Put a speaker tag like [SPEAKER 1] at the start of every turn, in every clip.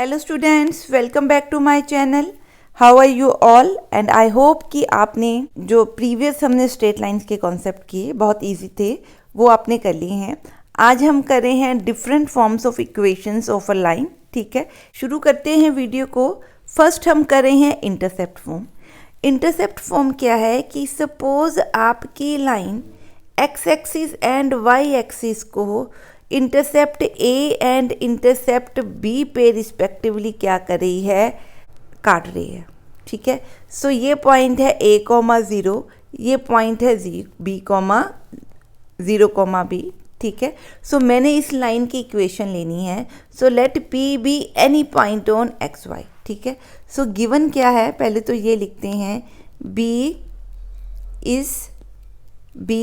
[SPEAKER 1] Hello students, welcome back to my channel. How are you all and I hope कि आपने जो previous हमने straight lines के concept किए बहुत इजी थे वो आपने कर लिए हैं। आज हम कर रहे हैं different forms of equations of a line. ठीक है, शुरू करते हैं वीडियो को। फर्स्ट हम कर रहे हैं इंटरसेप्ट फॉर्म। इंटरसेप्ट फॉर्म क्या है कि सपोज आपकी line X axis and Y axis को intercept A and intercept B पे रिस्पेक्टिवली क्या कर रही है, काट रही है। ठीक है, सो ये पॉइंट है a, 0, ये पॉइंट है b, 0, b। ठीक है, सो मैंने इस लाइन की इक्वेशन लेनी है। So let p be any point on X Y. ठीक है, सो गिवन क्या है, पहले तो ये लिखते हैं b इज b,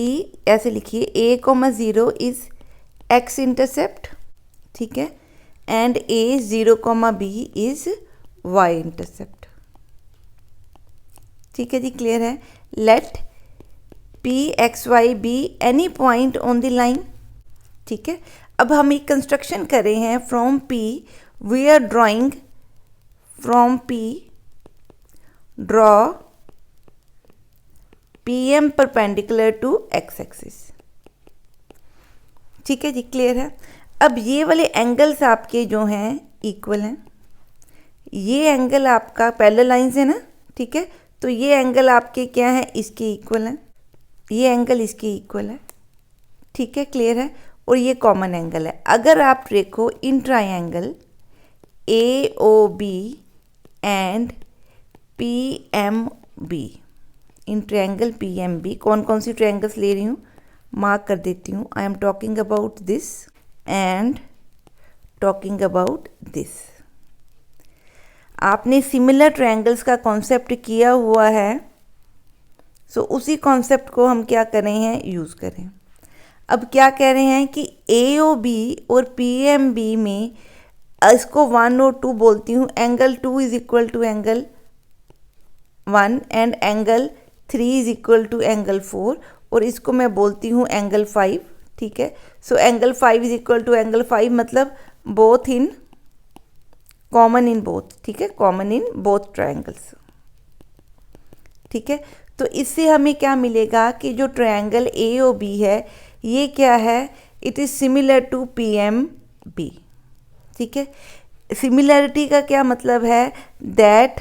[SPEAKER 1] ऐसे लिखिए a, 0 इज x इंटरसेप्ट। ठीक है, and a 0, b is y intercept. ठीक है जी, क्लियर है। Let p x y be any point on the line. ठीक है, अब हम एक कंस्ट्रक्शन कर रहे हैं from p we are drawing from p draw pm perpendicular to x axis. ठीक है जी, क्लियर है। अब ये वाले एंगल्स आपके जो हैं इक्वल हैं। ये एंगल आपका पैरेलल लाइन है ना। ठीक है, तो ये एंगल आपके क्या है, इसके इक्वल है। ये एंगल इसके इक्वल है। ठीक है, क्लियर है। और ये कॉमन एंगल है। अगर आप देखो in triangle A O B and P M B, in triangle P M B कौन कौन सी ट्राइंगल्स ले रही हूँ, मार्क कर देती हूँ। I am talking about this and talking about this. आपने सिमिलर ट्रायंगल्स का कॉन्सेप्ट किया हुआ है, सो उसी कॉन्सेप्ट को हम क्या कर रहे हैं, यूज़ करें। अब क्या कह रहे हैं कि ए ओ बी और पी एम बी में इसको 1 और 2 बोलती हूँ। Angle 2 is equal to angle 1 and angle 3 is equal to angle 4 और इसको मैं बोलती हूँ एंगल 5। ठीक है, so angle 5 is equal to angle 5 मतलब both in common in both. ठीक है, कॉमन इन बोथ ट्रायंगल्स। ठीक है, तो इससे हमें क्या मिलेगा कि जो ट्रायंगल ए ओ बी है ये क्या है, it is similar to P M B. ठीक है, सिमिलरिटी का क्या मतलब है, that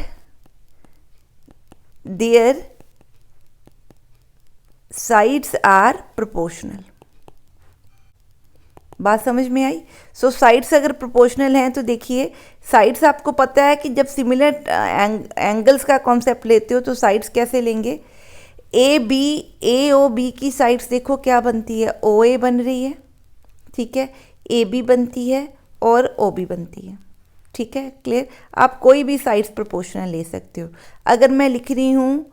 [SPEAKER 1] their sides are proportional. बात समझ में आई। सो साइड्स अगर प्रोपोर्शनल हैं तो देखिए साइड्स आपको पता है कि जब सिमिलर एंगल्स का कॉन्सेप्ट लेते हो तो साइड्स कैसे लेंगे। ए ओ बी की साइड्स देखो क्या बनती है, ओ ए बन रही है। ठीक है, ए बी बनती है और ओ बी बनती है। ठीक है, क्लियर। आप कोई भी साइड्स प्रोपोर्शनल ले सकते हो। अगर मैं लिख रही हूँ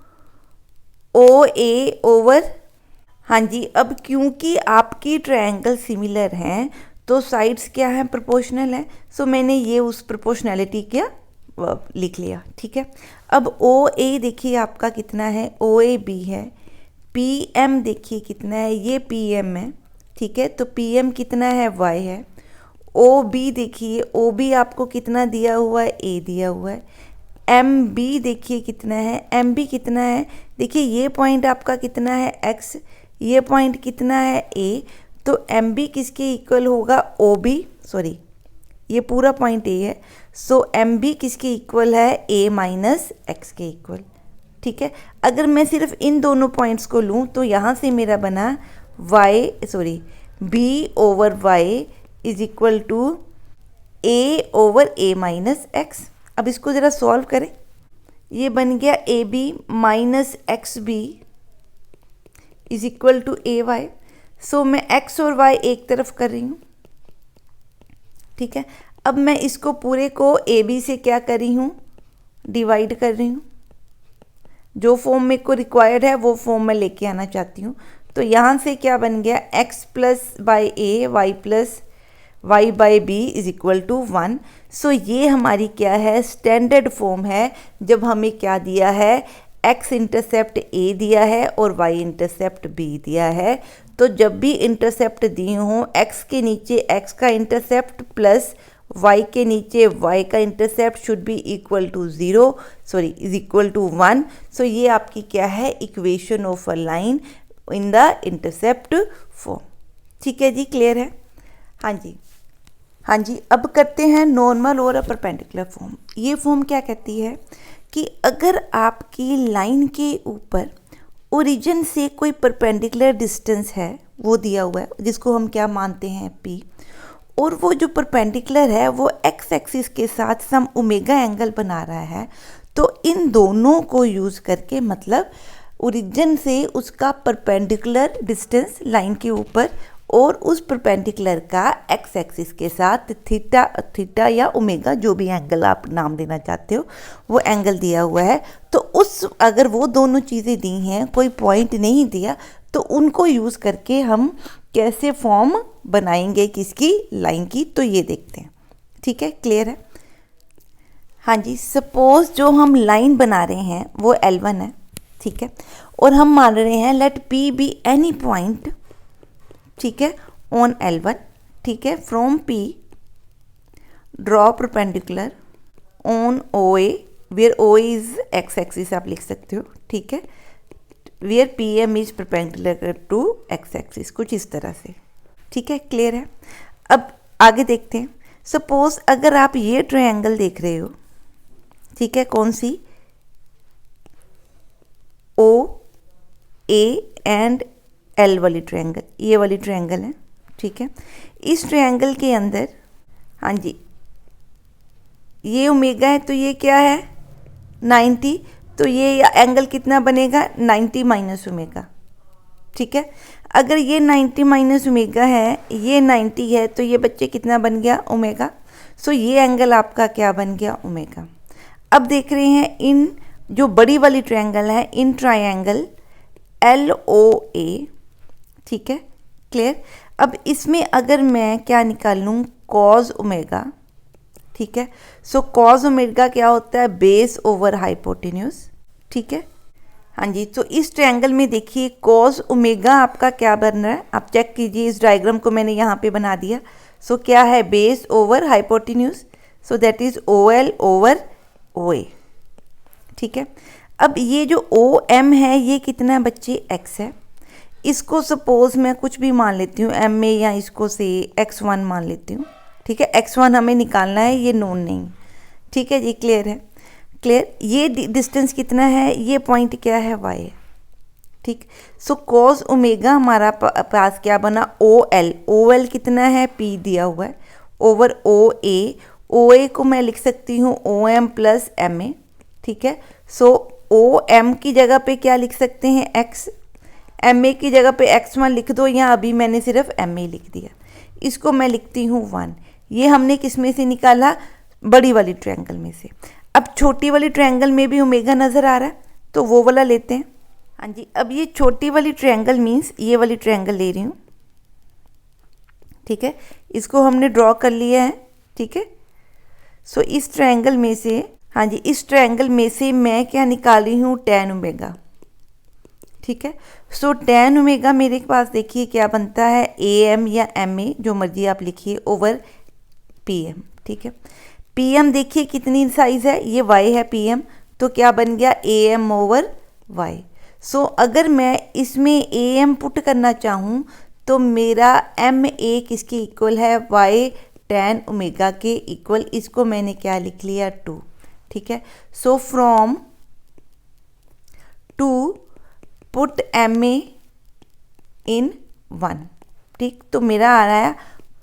[SPEAKER 1] ओ ए ओवर, हाँ जी, अब क्योंकि आपकी ट्रायंगल सिमिलर हैं तो साइड्स क्या हैं, प्रोपोर्शनल हैं। सो मैंने ये उस प्रोपोर्शनैलिटी क्या लिख लिया। ठीक है, अब ओ ए देखिए आपका कितना है, ओ ए बी है। पी एम देखिए कितना है, ये पी एम है। ठीक है, तो पी एम कितना है, वाई है। ओ बी देखिए, ओ बी आपको कितना दिया हुआ है, ए दिया हुआ है। एम बी देखिए कितना है, एम बी कितना है, देखिए ये पॉइंट आपका कितना है, एक्स, ये पॉइंट कितना है, ए। तो एम बी किसके इक्वल होगा, ओ बी, सॉरी ये पूरा पॉइंट ए है। सो एम बी किसके इक्वल है, ए माइनस एक्स के इक्वल। ठीक है, अगर मैं सिर्फ इन दोनों पॉइंट्स को लूँ तो यहाँ से मेरा बना B over Y is equal to A over A minus X. अब इसको ज़रा सॉल्व करें। ये बन गया A B minus X B is equal to A Y. So मैं एक्स और वाई एक तरफ कर रही हूँ। ठीक है, अब मैं इसको पूरे को ए बी से क्या कर रही हूँ, डिवाइड कर रही हूँ। जो फॉर्म मेरे को रिक्वायर्ड है वो फॉर्म मैं लेके आना चाहती हूँ। तो यहाँ से क्या बन गया, X plus by A Y plus Y by B is equal to 1। So ये हमारी क्या है, स्टैंडर्ड फॉर्म है जब हमें क्या दिया है, एक्स इंटरसेप्ट ए दिया है और वाई इंटरसेप्ट बी दिया है। तो जब भी इंटरसेप्ट दिए हों, एक्स के नीचे एक्स का इंटरसेप्ट प्लस y के नीचे y का intercept should be equal to 0, sorry is equal to 1। So ये आपकी क्या है, equation of a line in the intercept form. ठीक है जी, क्लियर है। हाँ जी, हाँ जी, अब करते हैं नॉर्मल और अ परपेंडिकुलर फॉर्म। ये फॉर्म क्या कहती है कि अगर आपकी लाइन के ऊपर ओरिजिन से कोई परपेंडिकुलर डिस्टेंस है, वो दिया हुआ है जिसको हम क्या मानते हैं p, और वो जो परपेंडिकुलर है वो x एक्सिस के साथ सम ओमेगा एंगल बना रहा है, तो इन दोनों को यूज़ करके, मतलब ओरिजिन से उसका परपेंडिकुलर डिस्टेंस लाइन के ऊपर और उस परपेंडिकुलर का x एक्सिस के साथ थीटा या ओमेगा, जो भी एंगल आप नाम देना चाहते हो, वो एंगल दिया हुआ है। तो उस अगर वो दोनों चीज़ें दी हैं, कोई पॉइंट नहीं दिया, तो उनको यूज़ करके हम कैसे फॉर्म बनाएंगे किसकी, लाइन की, तो ये देखते हैं। ठीक है, क्लियर है। हाँ जी, सपोज जो हम लाइन बना रहे हैं वो L1 है, ठीक है, और हम मान रहे हैं let P be any point, ठीक है, ऑन L1, ठीक है, from P draw perpendicular on OA, where OA is x axis आप लिख सकते हो, ठीक है, where PM is perpendicular to x axis, कुछ इस तरह से। ठीक है, क्लियर है। अब आगे देखते हैं। सपोज अगर आप ये ट्रायंगल देख रहे हो, ठीक है, कौन सी, OA एंड L वाली ट्रायंगल, ये वाली ट्रायंगल है, ठीक है। इस ट्रायंगल के अंदर, हाँ जी, ये ओमेगा है, तो ये क्या है 90, तो ये एंगल कितना बनेगा 90 माइनस ओमेगा। ठीक है, अगर ये 90 माइनस ओमेगा है, ये 90 है, तो ये बच्चे कितना बन गया ओमेगा। सो ये एंगल आपका क्या बन गया ओमेगा। अब देख रहे हैं इन जो बड़ी वाली ट्रायंगल है, इन ट्रायंगल LOA, ठीक है, क्लियर। अब इसमें अगर मैं क्या निकाल लूँ, कॉज ओमेगा, ठीक है। सो कॉज ओमेगा क्या होता है, बेस ओवर हाइपोटेन्यूज, ठीक है। हाँ जी, तो इस ट्रायंगल में देखिए कॉज ओमेगा आपका क्या बन रहा है, आप चेक कीजिए, इस डायग्राम को मैंने यहाँ पे बना दिया। सो क्या है, base over hypotenuse, so that is OL over OA, ठीक है। अब ये जो OM है, ये कितना बच्चे x है, इसको सपोज मैं कुछ भी मान लेती हूँ m में, या इसको से x1 मान लेती हूँ, ठीक है। x1 हमें निकालना है, ये नोन नहीं, ठीक है जी, क्लियर है, क्लियर। ये डिस्टेंस कितना है, ये पॉइंट क्या है y है, ठीक। सो कॉस ओमेगा हमारा पास क्या बना OL कितना है, p दिया हुआ है, ओवर OA को मैं लिख सकती हूँ OM प्लस MA, ठीक है। सो OM की जगह पे क्या लिख सकते हैं x, MA की जगह पे x1 लिख दो, या अभी मैंने सिर्फ MA लिख दिया, इसको मैं लिखती हूँ 1। ये हमने किस में से निकाला, बड़ी वाली ट्रायंगल में से। अब छोटी वाली ट्रायंगल में भी ओमेगा नज़र आ रहा है, तो वो वाला लेते हैं। हाँ जी, अब ये छोटी वाली ट्रायंगल मीन्स ये वाली ट्रायंगल ले रही हूँ, ठीक है, इसको हमने ड्रॉ कर लिया है, ठीक है। सो इस ट्रायंगल में से, हाँ जी, इस ट्रायंगल में से मैं क्या निकाल रही हूँ, tan ओमेगा, ठीक है। सो tan ओमेगा मेरे पास देखिए क्या बनता है, AM या MA जो मर्जी आप लिखिए, ओवर PM, ठीक है। PM देखिए कितनी साइज है, ये y है PM, तो क्या बन गया AM ओवर y। सो अगर मैं इसमें AM पुट करना चाहूँ, तो मेरा MA किसके इक्वल है, y tan ओमेगा के इक्वल, इसको मैंने क्या लिख लिया 2, ठीक है। So from 2 put MA in 1, ठीक, तो मेरा आ रहा है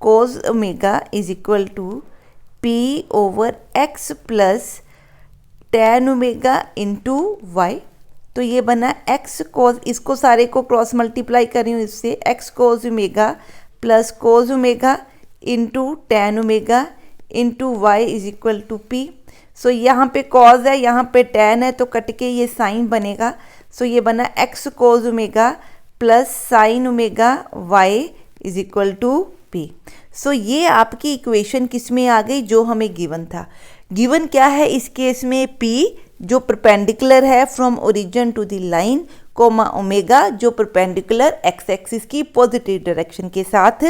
[SPEAKER 1] cos omega is equal to P over x plus tan omega into Y. तो ये बना x cos, इसको सारे को क्रॉस मल्टीप्लाई कर रही हूँ इससे, x cos omega plus cos omega into tan omega into Y is equal to P। So यहाँ पे cos है, यहाँ पे tan है, तो कट के ये साइन बनेगा। सो ये बना x cos omega plus sine omega y is equal to P। So ये आपकी इक्वेशन किस में आ गई, जो हमें गिवन था। गिवन क्या है इस केस में, P जो परपेंडिकुलर है from origin to the line, comma omega जो परपेंडिकुलर x एक्सिस की पॉजिटिव डायरेक्शन के साथ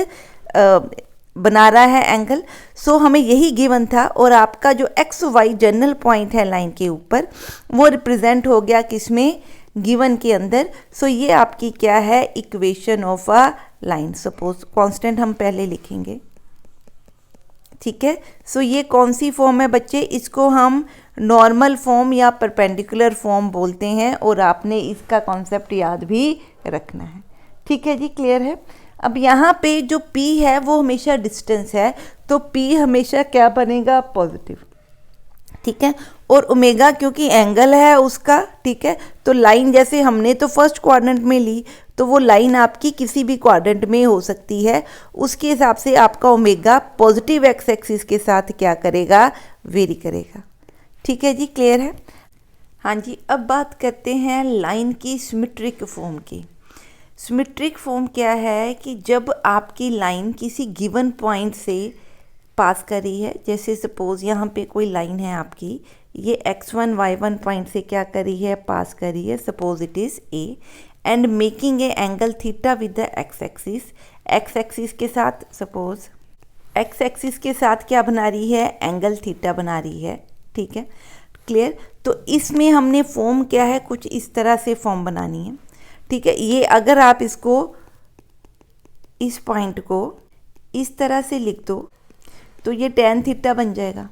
[SPEAKER 1] बना रहा है एंगल। सो हमें यही गिवन था और आपका जो एक्स वाई जनरल पॉइंट है लाइन के ऊपर वो रिप्रेजेंट हो गया किसमें, गिवन के अंदर। सो ये आपकी क्या है, equation of a line. Suppose constant हम पहले लिखेंगे, ठीक है। सो ये कौन सी फॉर्म है बच्चे, इसको हम नॉर्मल फॉर्म या परपेंडिकुलर फॉर्म बोलते हैं और आपने इसका कॉन्सेप्ट याद भी रखना है, ठीक है जी, क्लियर है। अब यहाँ पे जो P है वो हमेशा डिस्टेंस है, तो P हमेशा क्या बनेगा, पॉजिटिव, ठीक है। और ओमेगा क्योंकि एंगल है उसका, ठीक है, तो लाइन जैसे हमने तो फर्स्ट क्वाड्रेंट में ली तो वो लाइन आपकी किसी भी क्वाड्रेंट में हो सकती है, उसके हिसाब से आपका ओमेगा पॉजिटिव एक्स एक्सिस के साथ क्या करेगा, वेरी करेगा, ठीक है जी, क्लियर है। हाँ जी, अब बात करते हैं लाइन की सिमेट्रिक फॉर्म की। सिमेट्रिक फॉर्म क्या है कि जब आपकी लाइन किसी गिवन पॉइंट से पास कर रही है, जैसे सपोज यहाँ पे कोई लाइन है आपकी, ये x1 y1 पॉइंट से क्या कर रही है, पास कर रही है, suppose it is a, and making A angle theta with the x axis के साथ, सपोज x एक्सिस के साथ क्या बना रही है, एंगल थीटा बना रही है, ठीक है, क्लियर। तो इसमें हमने फॉर्म क्या है, कुछ इस तरह से फॉर्म बनानी है, ठीक है। ये अगर आप इसको, इस पॉइंट को इस तरह से लिख दो तो ये tan थीटा बन जाएगा,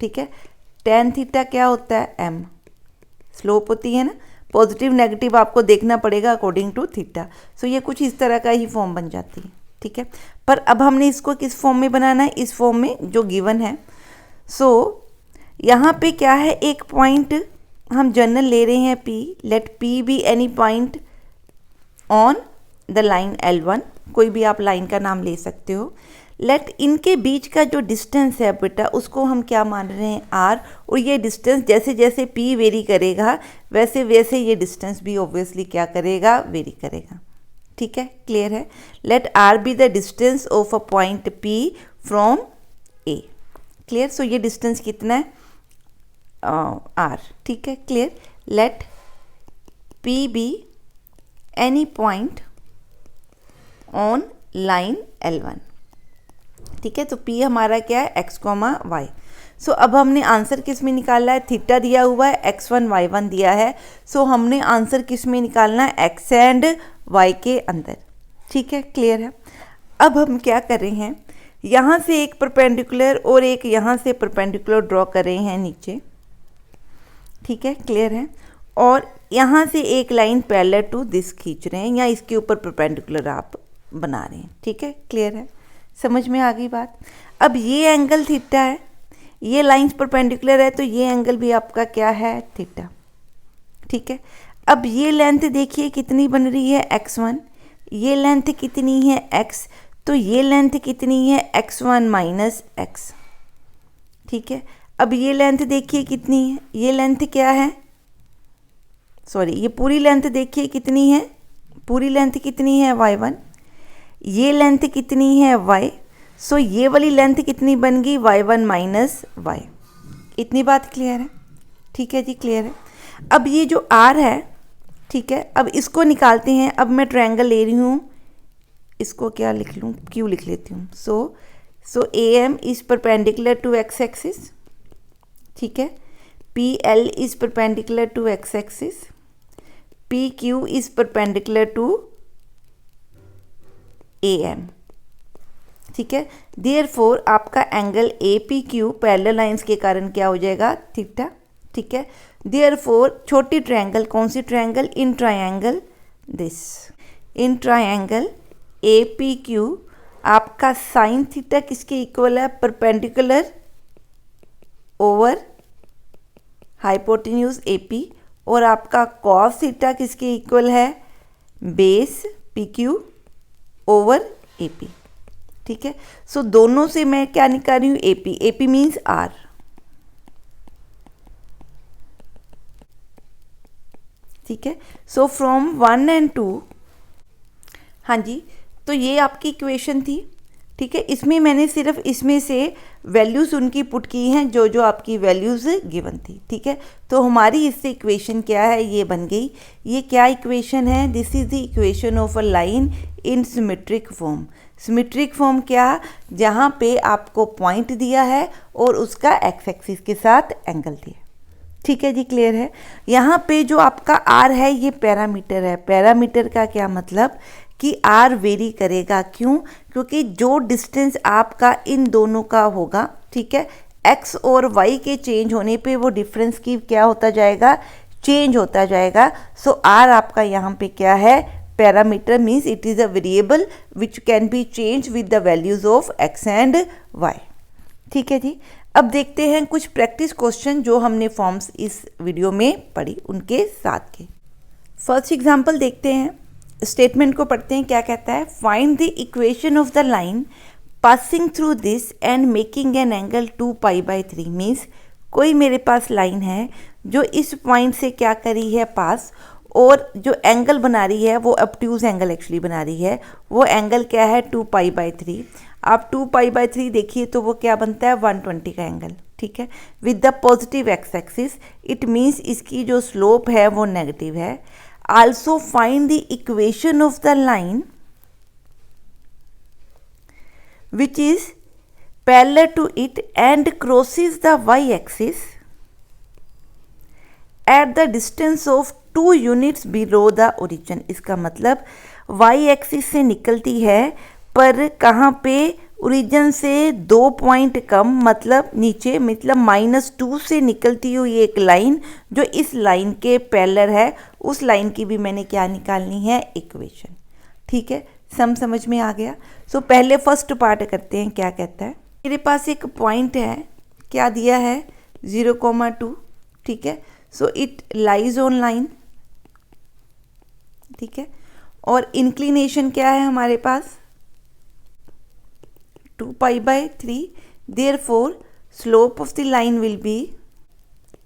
[SPEAKER 1] ठीक है। tan थीटा क्या होता है, m स्लोप होती है ना, पॉजिटिव नेगेटिव आपको देखना पड़ेगा अकॉर्डिंग टू थीटा। सो ये कुछ इस तरह का ही फॉर्म बन जाती है, ठीक है। पर अब हमने इसको किस फॉर्म में बनाना है, इस फॉर्म में जो गिवन है। सो यहाँ पे क्या है, एक पॉइंट हम जनरल ले रहे हैं P, let P be any point on the line L1, कोई भी आप लाइन का नाम ले सकते हो। लेट इनके बीच का जो डिस्टेंस है बेटा उसको हम क्या मान रहे हैं, R, और ये डिस्टेंस जैसे जैसे P वेरी करेगा वैसे वैसे ये डिस्टेंस भी ऑब्वियसली क्या करेगा, वेरी करेगा, ठीक है, क्लियर है। Let R be the distance of a point P from A, clear. So ये डिस्टेंस कितना है, R, ठीक है, clear. Let P be any point on line L1, ठीक है। तो P हमारा क्या है, x, y। सो अब हमने आंसर किस में निकालना है, थीटा दिया हुआ है, x1 y1 दिया है, सो हमने आंसर किस में निकालना है, x एंड y के अंदर, ठीक है, क्लियर है। अब हम क्या कर रहे हैं, यहाँ से एक परपेंडिकुलर और एक यहाँ से परपेंडिकुलर ड्रॉ कर रहे हैं नीचे, ठीक है, क्लियर है। और यहाँ से एक लाइन पैरेलल टू दिस खींच रहे हैं या इसके ऊपर परपेंडिकुलर आप बना रहे हैं, ठीक है, क्लियर है, समझ में आ गई बात। अब ये एंगल थीटा है, ये लाइंस परपेंडिकुलर है तो ये एंगल भी आपका क्या है, थीटा, ठीक है। अब ये लेंथ देखिए कितनी बन रही है, x1, ये लेंथ कितनी है, x, तो ये लेंथ कितनी है, x1 माइनस x, ठीक है। अब ये लेंथ देखिए कितनी है, ये लेंथ क्या है, सॉरी ये पूरी लेंथ देखिए कितनी है, पूरी लेंथ कितनी है, y1, ये लेंथ कितनी है, y, सो ये वाली लेंथ कितनी बन गई, y1 माइनस y। इतनी बात क्लियर है, ठीक है जी, क्लियर है। अब ये जो r है, ठीक है, अब इसको निकालते हैं। अब मैं ट्रायंगल ले रही हूँ, इसको क्या लिख लूँ, q लिख लेती हूँ। So AM is perpendicular to x axis, ठीक है, PL is perpendicular to x axis, PQ is perpendicular to AM, ठीक है। देयरफॉर आपका एंगल APQ पैरेलल लाइंस के कारण क्या हो जाएगा, थीटा, ठीक है। देयरफॉर छोटी ट्रायंगल, कौन सी triangle, in triangle this, in triangle APQ आपका साइन थीटा किसके इक्वल है, परपेंडिकुलर ओवर हाइपोटेन्यूज AP, और आपका कॉस थीटा किसके इक्वल है, बेस PQ ओवर AP, ठीक है। सो दोनों से मैं क्या निकाल रही हूँ, AP मीन्स R, ठीक है। सो फ्रॉम 1 एंड 2, हाँ जी, तो ये आपकी इक्वेशन थी, ठीक है। इसमें मैंने सिर्फ इसमें से वैल्यूज़ उनकी पुट की हैं जो जो आपकी वैल्यूज़ गिवन थी, ठीक है। तो हमारी इससे इक्वेशन क्या है, ये बन गई। ये क्या इक्वेशन है, this is the equation of a line in symmetric form. Symmetric form क्या, जहाँ पे आपको पॉइंट दिया है और उसका एक्स एक्सिस के साथ एंगल दिया। ठीक है जी, क्लियर है। यहाँ पे जो आपका आर है ये पैरामीटर है। पैरामीटर का क्या मतलब कि आर वेरी करेगा। क्यों? क्योंकि जो डिस्टेंस आपका इन दोनों का होगा, ठीक है, एक्स और वाई के चेंज होने पे वो डिफरेंस की क्या होता जाएगा, चेंज होता जाएगा। सो आर आपका यहाँ पे क्या है, parameter, means it is a variable which can be change with the values of X and Y. ठीक है जी। अब देखते हैं कुछ प्रैक्टिस क्वेश्चन जो हमने फॉर्म्स इस वीडियो में पढ़ी उनके साथ के। फर्स्ट एग्जांपल देखते हैं, स्टेटमेंट को पढ़ते हैं। क्या कहता है, find the equation of the line passing through this and making an angle 2π/3। Means कोई मेरे पास लाइन है जो इस पॉइंट से क्या करी है पास, और जो एंगल बना रही है वो ऑब्ट्यूज एंगल एक्चुअली बना रही है। वो एंगल क्या है, 2π/3। आप 2π/3 देखिए तो वो क्या बनता है, 120 का एंगल। ठीक है, with the positive x axis, it means इसकी जो स्लोप है वो नेगेटिव है। Also find the equation of the line which is parallel to it and crosses the y-axis at the distance of 2 units below the origin। इसका मतलब y-axis से निकलती है पर कहाँ पे, ओरिजिन से 2 पॉइंट कम, मतलब नीचे, मतलब -2 से निकलती हुई एक लाइन जो इस लाइन के पैरेलल है, उस लाइन की भी मैंने क्या निकालनी है, इक्वेशन। ठीक है, समझ में आ गया। सो पहले फर्स्ट पार्ट करते हैं। क्या कहता है, मेरे पास एक पॉइंट है, क्या दिया है, 0,2। ठीक है, so it lies on line. ठीक है, और इंक्लिनेशन क्या है हमारे पास, 2π/3। Therefore slope of the line will be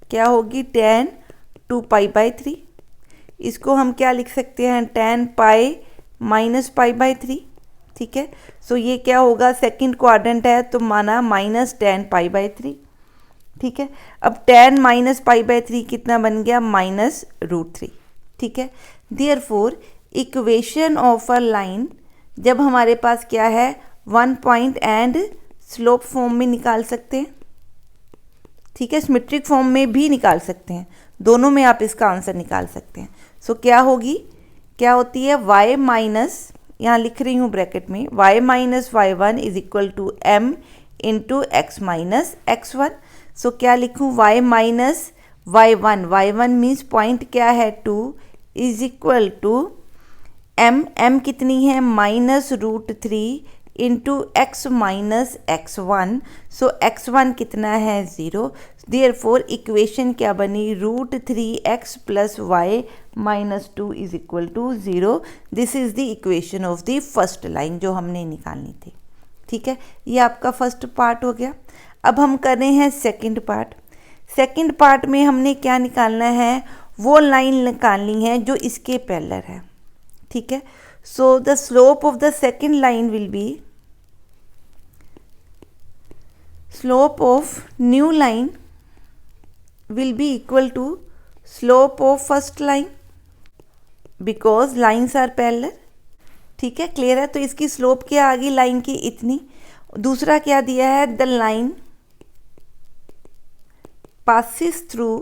[SPEAKER 1] क्या होगी, tan 2π/3। इसको हम क्या लिख सकते हैं, tan π -π/3। ठीक है, सो ये क्या होगा, सेकंड क्वाड्रेंट है तो माना -tan π/3। ठीक है, अब tan -π/3 कितना बन गया, -√3। ठीक है, therefore equation of a line, जब हमारे पास क्या है, 1 पॉइंट एंड स्लोप फॉर्म में निकाल सकते हैं। ठीक है, सिमेट्रिक फॉर्म में भी निकाल सकते हैं, दोनों में आप इसका आंसर निकाल सकते हैं। सो क्या होगी, क्या होती है, y माइनस, यहाँ लिख रही हूँ ब्रैकेट में, y minus y1 is equal to m into X minus x1। सो क्या लिखूँ, y minus y1 means point क्या है, 2 इज इक्वल टू m कितनी है, -√3 इंटू एक्स माइनस x1। सो x1 कितना है, 0। देयरफॉर इक्वेशन क्या बनी, √3x + y - 2 is equal to 0। This is the equation of the first line जो हमने निकालनी थी। ठीक है, ये आपका फर्स्ट पार्ट हो गया। अब हम कर रहे हैं सेकंड पार्ट। सेकंड पार्ट में हमने क्या निकालना है, वो लाइन निकालनी है जो इसके पैरेलल है। ठीक है, so the slope of the second line will B, slope of new line will be equal to slope of first line because lines are parallel। ठीक है, क्लियर है। तो इसकी स्लोप क्या आ गई लाइन की, इतनी। दूसरा क्या दिया है, द लाइन passes थ्रू,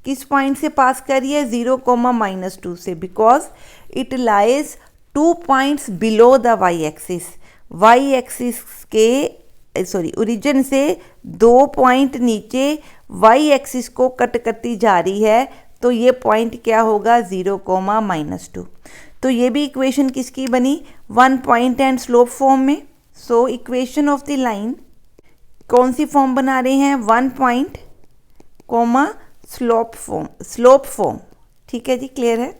[SPEAKER 1] किस पॉइंट से पास करी है, 0,-2 से, because it lies 2 points below the Y axis. Y axis के ओरिजिन से 2 पॉइंट नीचे वाई एक्सिस को कट करती जा रही है, तो ये पॉइंट क्या होगा, 0,-2। तो ये भी इक्वेशन किसकी बनी, 1 पॉइंट एंड स्लोप फॉर्म में। So equation of the line कौन सी फॉर्म बना रहे हैं, 1 पॉइंट स्लोप फॉर्म। ठीक है जी, क्लियर है।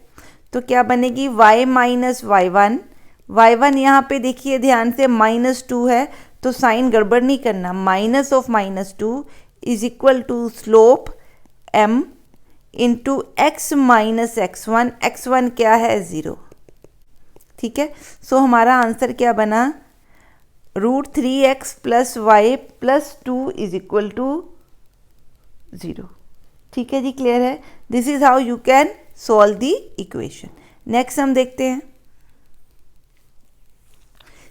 [SPEAKER 1] तो क्या बनेगी, y माइनस y1 यहाँ पे देखिए ध्यान से -2 है तो साइन गड़बड़ नहीं करना, -2 is equal to slope m into X minus x1 क्या है, 0। ठीक है, सो हमारा आंसर क्या बना, √3x + y + 2 is equal to 0। ठीक है जी, क्लियर है। This is how you can solve the equation. Next हम देखते हैं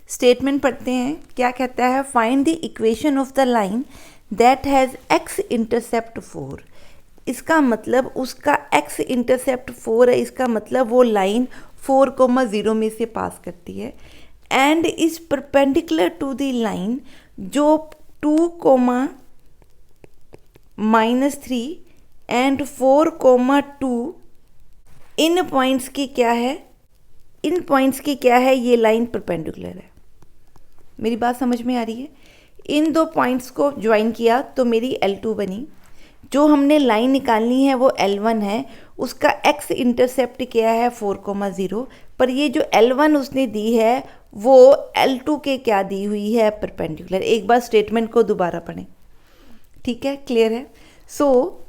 [SPEAKER 1] स्टेटमेंट पढ़ते हैं, क्या कहता है, find the equation of the line that has x intercept 4। इसका मतलब उसका एक्स इंटरसेप्ट 4 है, इसका मतलब वो लाइन 4,0 में से पास करती है and is perpendicular to the line जो 2,-3 एंड 4,2 इन पॉइंट्स की क्या है, इन पॉइंट्स की क्या है, ये लाइन परपेंडिकुलर है। मेरी बात समझ में आ रही है? इन दो पॉइंट्स को ज्वाइन किया तो मेरी L2 बनी। जो हमने लाइन निकालनी है वो L1 है, उसका x इंटरसेप्ट क्या है 4,0, पर ये जो L1 उसने दी है वो L2 के क्या दी हुई है, परपेंडिकुलर। एक बार स्टेटमेंट को दोबारा पढ़ें, ठीक है, क्लियर है। So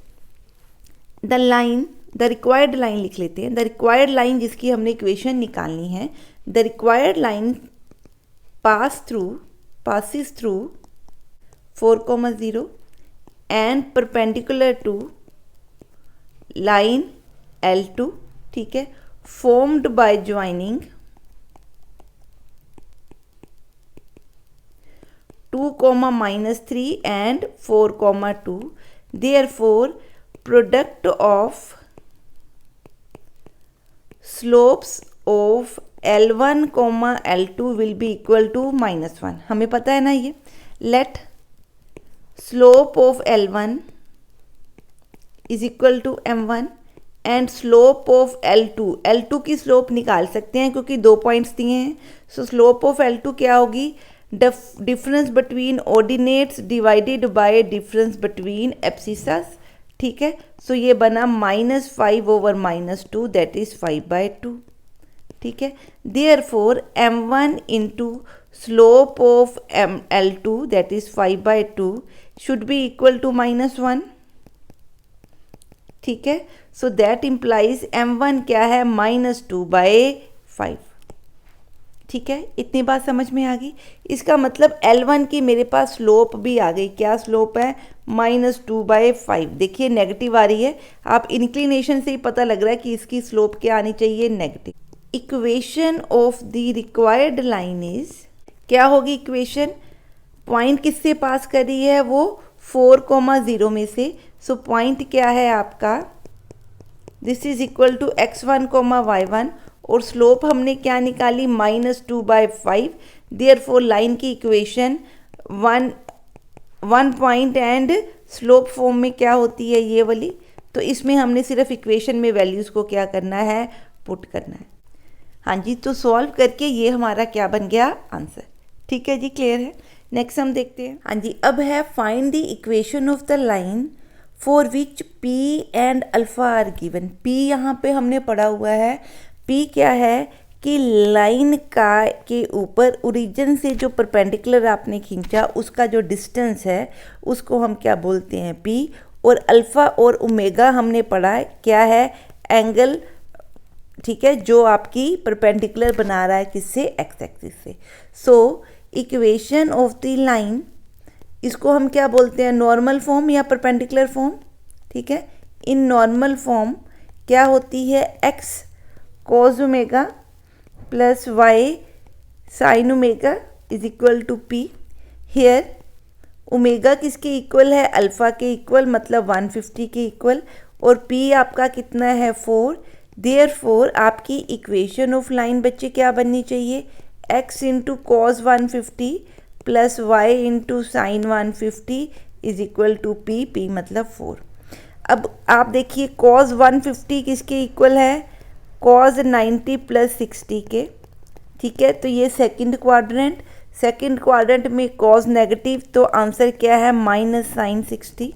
[SPEAKER 1] the line, the required line लिख लेते हैं। द रिक्वायर्ड लाइन जिसकी हमने इक्वेशन निकालनी है, the required line passes through 4,0 and perpendicular to line L2, ठीक है, formed by joining 2,-3 and 4,2. Therefore product of slopes of L1, L2 will be equal to -1। हमें पता है ना ये। let slope of L1 is equal to m1 and slope of L2 की slope निकाल सकते हैं क्योंकि दो पॉइंट्स दिए हैं। सो स्लोप ऑफ L2 क्या होगी, difference between ordinates divided by difference between abscissas, ठीक है। सो ये बना -5/-2 दैट इज 5/2, ठीक है। Therefore m1 into slope of L2 that is 5/2 should be equal to -1, ठीक है। सो दैट इम्प्लाइज m1 क्या है, -2/5, ठीक है। इतनी बात समझ में आ गई। इसका मतलब L1 की मेरे पास स्लोप भी आ गई। क्या स्लोप है, -2/5। देखिए नेगेटिव आ रही है, आप इंक्लिनेशन से ही पता लग रहा है कि इसकी स्लोप क्या आनी चाहिए, negative. Equation of the required line is, क्या होगी इक्वेशन, पॉइंट किससे पास कर रही है, वो 4,0 में से। सो पॉइंट क्या है आपका, this is equal to x1, y1 और स्लोप हमने क्या निकाली, -2/5। देयरफॉर लाइन की equation one point and slope form में क्या होती है, ये वाली। तो इसमें हमने सिर्फ इक्वेशन में वैल्यूज़ को क्या करना है, पुट करना है। हाँ जी, तो सॉल्व करके ये हमारा क्या बन गया, आंसर, ठीक है जी, क्लियर है। नेक्स्ट हम देखते हैं। हाँ जी, अब है find the equation of the line for which P and alpha are given. P यहाँ पे हमने पढ़ा हुआ है। P क्या है कि लाइन का के ऊपर ओरिजिन से जो परपेंडिकुलर आपने खींचा उसका जो डिस्टेंस है उसको हम क्या बोलते हैं, P। और अल्फ़ा और ओमेगा हमने पढ़ा है, क्या है, एंगल, ठीक है, जो आपकी परपेंडिकुलर बना रहा है किससे, एक्स एक्सिस से। So equation of the line, इसको हम क्या बोलते हैं, नॉर्मल फॉर्म या परपेंडिकुलर फॉर्म, ठीक है। इन नॉर्मल फॉर्म क्या होती है, x cos omega plus y sin omega is equal to p। Here omega किसके इक्वल है, अल्फ़ा के इक्वल, मतलब 150 के इक्वल, और p आपका कितना है, 4। देयरफॉर आपकी इक्वेशन ऑफ लाइन बच्चे क्या बननी चाहिए, x into cos 150 plus y into sine 150 is equal to p मतलब 4। अब आप देखिए cos 150 किसके इक्वल है, cos 90 प्लस 60 के, ठीक है। तो ये सेकंड क्वाड्रेंट में cos नेगेटिव, तो आंसर क्या है, माइनस साइन 60।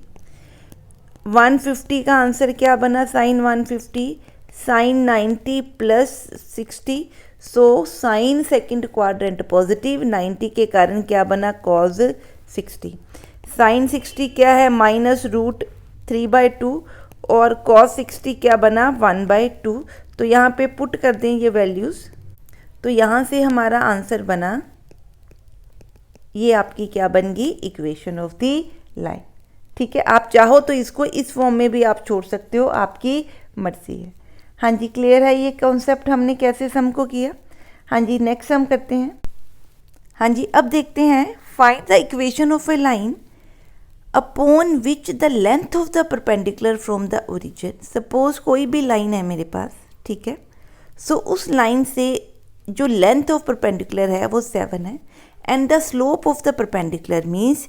[SPEAKER 1] 150 का आंसर क्या बना, sine 150, sine 90 plus 60। So sine second quadrant positive, 90 के कारण क्या बना, cos 60। साइन 60 क्या है, -√3/2 और cos 60 क्या बना, 1/2। तो यहाँ पे पुट कर दें ये वैल्यूज़, तो यहाँ से हमारा आंसर बना, ये आपकी क्या बन गई, इक्वेशन ऑफ द लाइन, ठीक है। आप चाहो तो इसको इस फॉर्म में भी आप छोड़ सकते हो, आपकी मर्जी है। हाँ जी, क्लियर है ये कॉन्सेप्ट, हमने कैसे सम को किया। हाँ जी, नेक्स्ट सम करते हैं। हाँ जी, अब देखते हैं find the equation of A line upon which the length of the perpendicular from the origin. Suppose कोई भी लाइन है मेरे पास, ठीक है। सो उस लाइन से जो लेंथ ऑफ परपेंडिकुलर है वो 7 है and the slope of the perpendicular means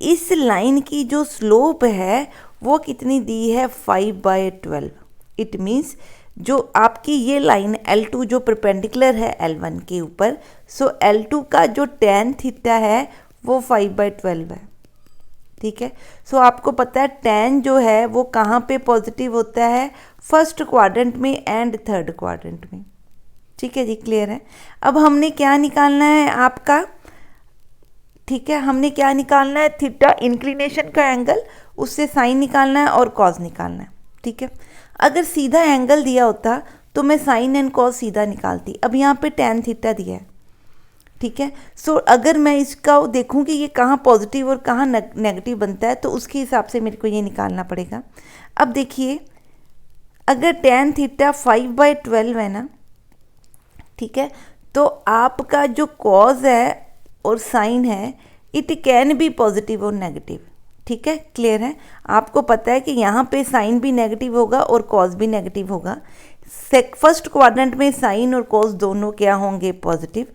[SPEAKER 1] इस लाइन की जो स्लोप है वो कितनी दी है 5/12। इट मीन्स जो आपकी ये लाइन L2 जो परपेंडिकुलर है L1 के ऊपर, सो L2 का जो tan थीटा है वो 5/12 है, ठीक है। सो आपको पता है tan जो है वो कहाँ पे पॉजिटिव होता है, फर्स्ट क्वाड्रेंट में एंड थर्ड क्वाड्रेंट में, ठीक है जी, क्लियर है। अब हमने क्या निकालना है आपका, ठीक है, हमने क्या निकालना है, थीटा इंक्लिनेशन का एंगल, उससे साइन निकालना है और कॉज निकालना है, ठीक है। अगर सीधा एंगल दिया होता तो मैं साइन एंड कॉज सीधा निकालती, अब यहाँ पे tan थीटा दिया है, ठीक है। सो अगर मैं इसका देखूँ कि ये कहाँ पॉजिटिव और कहाँ नेगेटिव बनता है तो उसके हिसाब से मेरे को ये निकालना पड़ेगा। अब देखिए अगर tan थीटा 5/12 है ना, ठीक है, तो आपका जो कॉज है और साइन है इट कैन बी पॉजिटिव और नेगेटिव, ठीक है, क्लियर है। आपको पता है कि यहाँ पे साइन भी नेगेटिव होगा और कॉज भी नेगेटिव होगा। फर्स्ट क्वाड्रेंट में साइन और कॉज दोनों क्या होंगे, पॉजिटिव।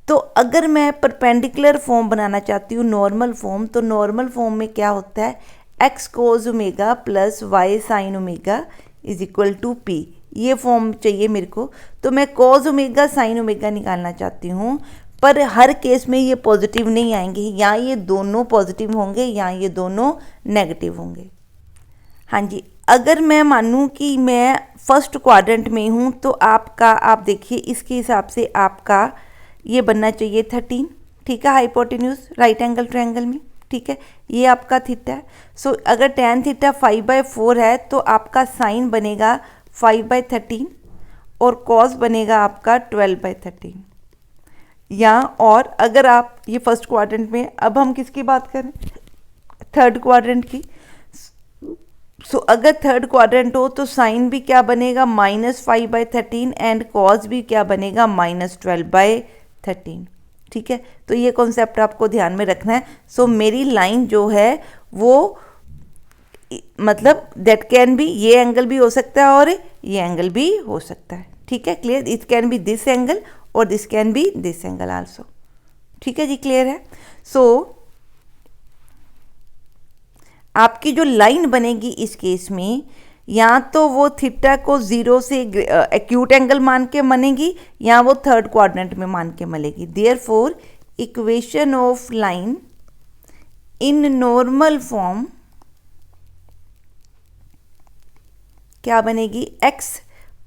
[SPEAKER 1] तो अगर मैं परपेंडिकुलर फॉर्म बनाना चाहती हूँ, नॉर्मल फॉर्म, तो नॉर्मल फॉर्म में क्या होता है, x cos omega plus y sine omega is equal to p, ये फॉर्म चाहिए मेरे को। तो मैं cos ओमेगा साइन ओमेगा निकालना चाहती हूँ, पर हर केस में ये पॉजिटिव नहीं आएंगे, या ये दोनों पॉजिटिव होंगे या ये दोनों नेगेटिव होंगे। हाँ जी, अगर मैं मानूँ कि मैं फर्स्ट क्वाड्रेंट में हूँ तो आपका, आप देखिए इसके हिसाब से आपका ये बनना चाहिए 13, ठीक है, हाइपोटेन्यूज राइट एंगल ट्रायंगल में, ठीक है, ये आपका थीटा है। सो अगर tan थीटा 5/4 है तो आपका साइन बनेगा 5/13 और कॉस बनेगा आपका 12/13। या और अगर आप ये फर्स्ट क्वाड्रेंट में, अब हम किसकी बात करें, थर्ड क्वाड्रेंट की। सो अगर थर्ड क्वाड्रेंट हो तो साइन भी क्या बनेगा -5/13 एंड कॉस भी क्या बनेगा -12/13, ठीक है। तो ये कॉन्सेप्ट आपको ध्यान में रखना है। सो मेरी लाइन जो है वो मतलब दैट कैन बी, ये एंगल भी हो सकता है और ये एंगल भी हो सकता है, ठीक है, clear. It can be this angle और this can be this angle also, ठीक है जी, क्लियर है। सो आपकी जो लाइन बनेगी इस केस में, या तो वो थीटा को 0 से एक्यूट एंगल मान के बनेगी या वो थर्ड क्वाड्रेंट में मान के मिलेगी। Therefore equation of line in normal form क्या बनेगी, x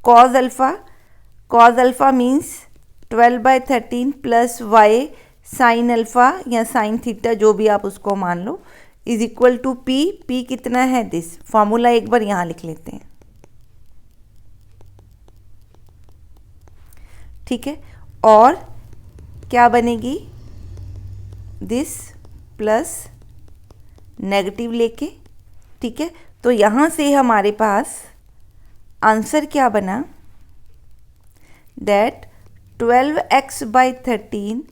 [SPEAKER 1] cos alpha means 12/13 plus y sine alpha या साइन थीटा जो भी आप उसको मान लो इज इक्वल टू p कितना है, दिस फॉर्मूला एक बार यहाँ लिख लेते हैं, ठीक है। और क्या बनेगी, दिस प्लस नेगेटिव लेके, ठीक है। तो यहाँ से हमारे पास आंसर क्या बना, that 12x/13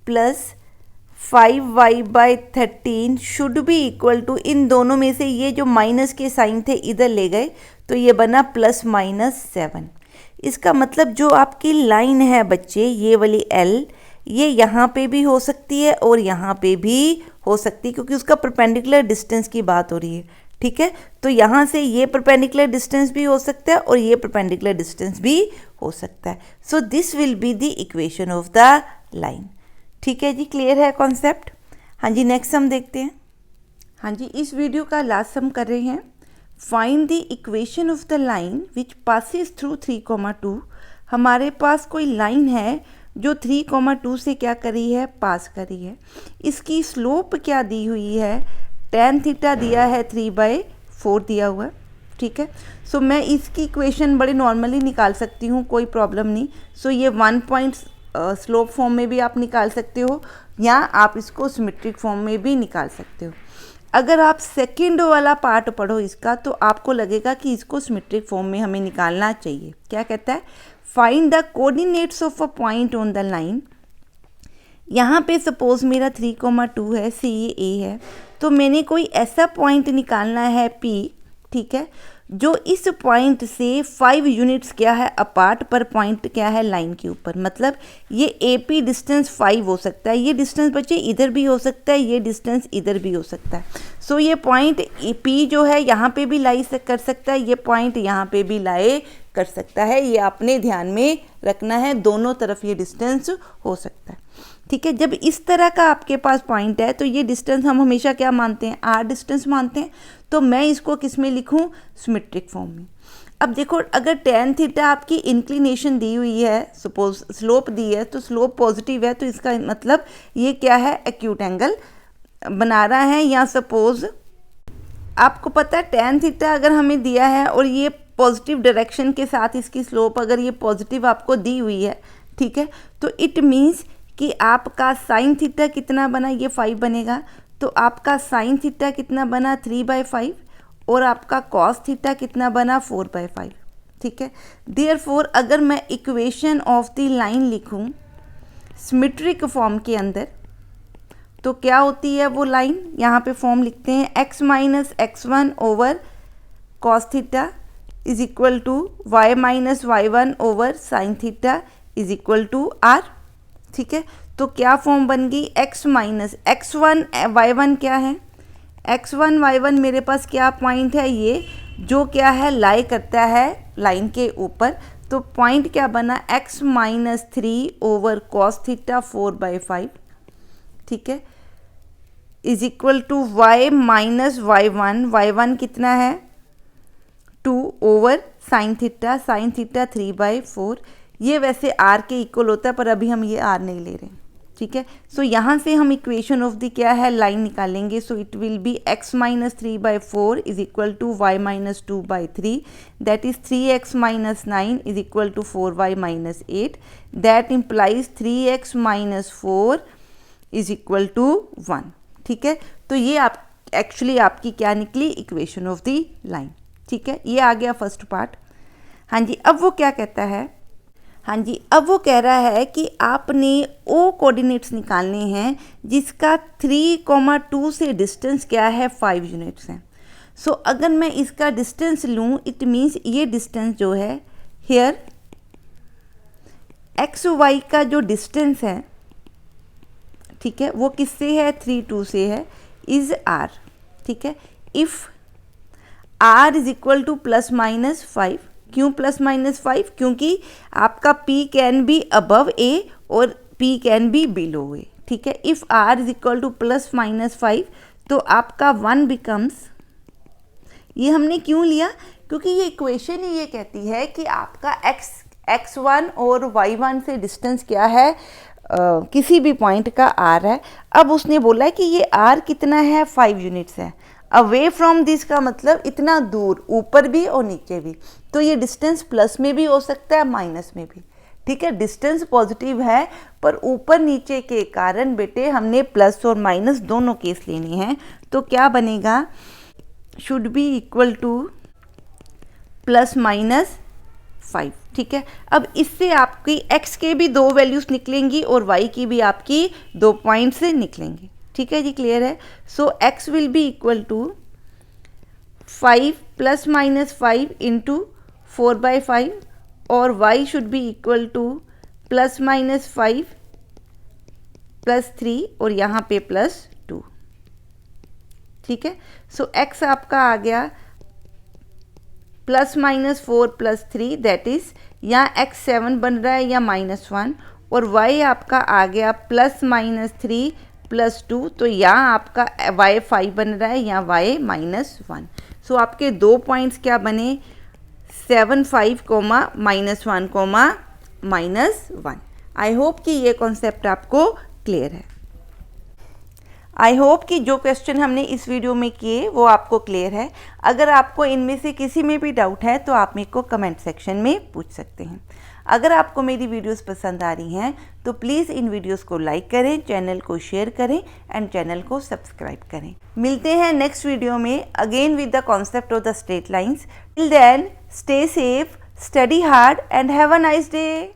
[SPEAKER 1] plus 5y/13 should be equal to, इन दोनों में से ये जो माइनस के साइन थे इधर ले गए तो ये बना +-7। इसका मतलब जो आपकी लाइन है बच्चे, ये वाली L, ये यहाँ पे भी हो सकती है और यहाँ पे भी हो सकती है क्योंकि उसका परपेंडिकुलर डिस्टेंस की बात हो रही है, ठीक है। तो यहाँ से ये परपेंडिकुलर डिस्टेंस भी हो सकता है और ये परपेंडिकुलर डिस्टेंस भी हो सकता है। So this will be the equation of the line, ठीक है जी, क्लियर है कॉन्सेप्ट। हाँ जी, नेक्स्ट सम देखते हैं। हाँ जी, इस वीडियो का लास्ट सम कर रहे हैं, find the equation of the line which passes through 3,2। हमारे पास कोई लाइन है जो 3,2 से क्या करी है, पास करी है। इसकी स्लोप क्या दी हुई है, tan थीटा दिया है 3/4 दिया हुआ है, ठीक है। सो मैं इसकी इक्वेशन बड़े नॉर्मली निकाल सकती हूँ, कोई प्रॉब्लम नहीं। सो ये 1 पॉइंट स्लोप फॉर्म में भी आप निकाल सकते हो या आप इसको सिमेट्रिक फॉर्म में भी निकाल सकते हो। अगर आप सेकंड वाला पार्ट पढ़ो इसका तो आपको लगेगा कि इसको सिमेट्रिक फॉर्म में हमें निकालना चाहिए। क्या कहता है, find the coordinates of a point on the line. यहाँ पे सपोज मेरा 3,2 है, सी ये ए है, तो मैंने कोई ऐसा पॉइंट निकालना है P, ठीक है, जो इस पॉइंट से 5 यूनिट्स क्या है अपार्ट पर पॉइंट क्या है लाइन के ऊपर। मतलब ये AP डिस्टेंस 5 हो सकता है, ये डिस्टेंस बच्चे इधर भी हो सकता है, ये डिस्टेंस इधर भी हो सकता है। सो ये पॉइंट P जो है यहाँ पे भी लाई कर सकता है, ये पॉइंट यहाँ पे भी लाई कर सकता है। ये आपने ध्यान में रखना है, दोनों तरफ ये डिस्टेंस हो सकता है, ठीक है। जब इस तरह का आपके पास पॉइंट है तो ये डिस्टेंस हम हमेशा क्या मानते हैं, R डिस्टेंस मानते हैं। तो मैं इसको किस में लिखूं, सिमेट्रिक फॉर्म में। अब देखो अगर tan थीटा आपकी इंक्लिनेशन दी हुई है, सपोज स्लोप दी है, तो स्लोप पॉजिटिव है, तो इसका मतलब ये क्या है, एक्यूट एंगल बना रहा है। या सपोज आपको पता है tan थीटा अगर हमें दिया है और ये पॉजिटिव डायरेक्शन के साथ इसकी स्लोप अगर ये पॉजिटिव आपको दी हुई है, ठीक है, तो इट मीन्स कि आपका साइन थीटा कितना बना, ये 5 बनेगा, तो आपका साइन थीटा कितना बना 3/5 और आपका कॉस थीटा कितना बना 4/5, ठीक है। देयरफॉर अगर मैं इक्वेशन ऑफ द लाइन लिखूं सिमेट्रिक फॉर्म के अंदर, तो क्या होती है वो लाइन, यहाँ पे फॉर्म लिखते हैं x minus x1 over cos theta is equal to y minus y1 over sine theta is equal to r, ठीक है। तो क्या फॉर्म बन गई, x माइनस x1 y1 क्या है, x1 y1 मेरे पास क्या पॉइंट है, ये जो क्या है लाई करता है लाइन के ऊपर। तो पॉइंट क्या बना, x minus 3 over cos theta 4/5, ठीक है, is equal to y minus y1 कितना है 2 ओवर साइन थीटा 3/4। ये वैसे r के इक्वल होता है पर अभी हम ये r नहीं ले रहे, ठीक है। सो यहाँ से हम इक्वेशन ऑफ द क्या है लाइन निकालेंगे। So it will be x minus 3/4 is equal to y minus 2/3, that is 3x minus 9 is equal to 4y minus 8, that implies 3x minus 4 is equal to 1, ठीक है। तो ये आप actually आपकी क्या निकली, इक्वेशन ऑफ द लाइन, ठीक है। ये आ गया फर्स्ट पार्ट। हाँ जी, अब वो क्या कहता है, हाँ जी, अब वो कह रहा है कि आपने ओ कोऑर्डिनेट्स निकालने हैं जिसका 3,2 से डिस्टेंस क्या है 5 यूनिट्स हैं। सो अगर मैं इसका डिस्टेंस लूँ, इट मीन्स ये डिस्टेंस जो है हेयर एक्स वाई का जो डिस्टेंस है, ठीक है, वो किससे है, 3, 2 से है, इज आर, ठीक है। If R is equal to plus minus 5, क्यों प्लस माइनस 5, क्योंकि आपका P can be above A और P can be below A, ठीक है। If R is equal to plus minus 5 तो आपका 1 बिकम्स, ये हमने क्यों लिया, क्योंकि ये इक्वेशन ही ये कहती है कि आपका x1 और y1 से डिस्टेंस क्या है, किसी भी पॉइंट का R है। अब उसने बोला है कि ये R कितना है, 5 यूनिट्स है। अवे फ्रॉम दिस का मतलब इतना दूर, ऊपर भी और नीचे भी। तो ये डिस्टेंस प्लस में भी हो सकता है, माइनस में भी, ठीक है। डिस्टेंस पॉजिटिव है पर ऊपर नीचे के कारण बेटे हमने प्लस और माइनस दोनों केस लेने हैं। तो क्या बनेगा, should be equal to plus minus 5, ठीक है। अब इससे आपकी x के भी 2 वैल्यूज़ निकलेंगी और y की भी आपकी 2 पॉइंट्स निकलेंगे, ठीक है जी, क्लियर है। So x will be equal to 5 plus minus 5 into 4/5 और y should be equal to plus minus 5 plus 3 और यहाँ पे प्लस 2, ठीक है। सो x आपका आ गया plus minus 4 plus 3, that is यहाँ x 7 बन रहा है या -1, और y आपका आ गया प्लस माइनस 3 प्लस 2, तो यहाँ आपका y 5 बन रहा है या y -1। सो आपके 2 पॉइंट्स क्या बने, 7, 5, -1, -1। आई होप कि ये कॉन्सेप्ट आपको क्लियर है। आई होप कि जो क्वेश्चन हमने इस वीडियो में किए वो आपको क्लियर है। अगर आपको इनमें से किसी में भी डाउट है तो आप मेरे को कमेंट सेक्शन में पूछ सकते हैं। अगर आपको मेरी वीडियोस पसंद आ रही हैं तो प्लीज़ इन वीडियोस को लाइक करें, चैनल को शेयर करें एंड चैनल को सब्सक्राइब करें। मिलते हैं नेक्स्ट वीडियो में again with the concept of the straight lines. Till then stay safe, study hard and have a nice day.